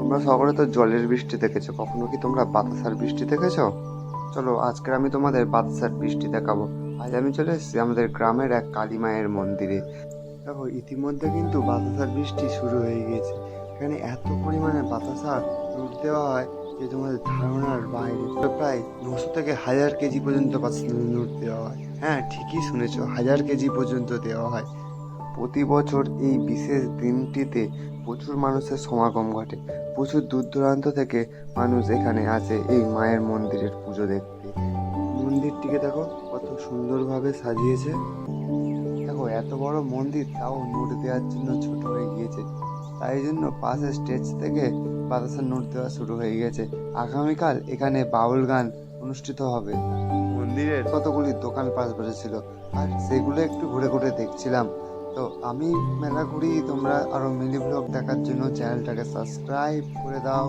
তোমরা সকলে তো জলের বৃষ্টি দেখেছো, কখনো কি তোমরা বাতাসার বৃষ্টি দেখেছো? চলো আজকে আমি তোমাদের বাতাসার বৃষ্টি দেখাবো। আজ আমি চলে এসেছি আমাদের গ্রামের এক কালী মায়ের মন্দিরে। দেখো ইতিমধ্যে কিন্তু বাতাসার বৃষ্টি শুরু হয়ে গিয়েছে। এখানে এত পরিমাণে বাতাসা রোদ দেওয়া হয় যে তোমাদের ধারণার বাইরে। প্রায় 900 থেকে 1000 কেজি পর্যন্ত রোদ দেওয়া হয়। হ্যাঁ, ঠিকই শুনেছো, 1000 কেজি পর্যন্ত দেওয়া হয়। প্রতি বছর এই বিশেষ দিনটিতে প্রচুর মানুষের সমাগম ঘটে। প্রচুর দূর দূরান্ত থেকে মানুষ এখানে আসে এই মায়ের মন্দিরের পুজো দেখতে। মন্দিরটিকে দেখো কত সুন্দরভাবে সাজিয়েছে। দেখো এত বড় মন্দির তাও নোট দেওয়ার জন্য ছোট হয়ে গিয়েছে। তাই জন্য পাশে স্টেজ থেকে বাতাসার নোট দেওয়া শুরু হয়ে গেছে। আগামীকাল এখানে বাউল গান অনুষ্ঠিত হবে। মন্দিরের কতগুলি দোকান পাশ বসেছিল, আর সেগুলো একটু ঘুরে ঘুরে দেখছিলাম। তো আমি মেলা ঘুরি, তোমরা আরো মিনি ব্লগ দেখার জন্য চ্যানেলটাকে সাবস্ক্রাইব করে দাও।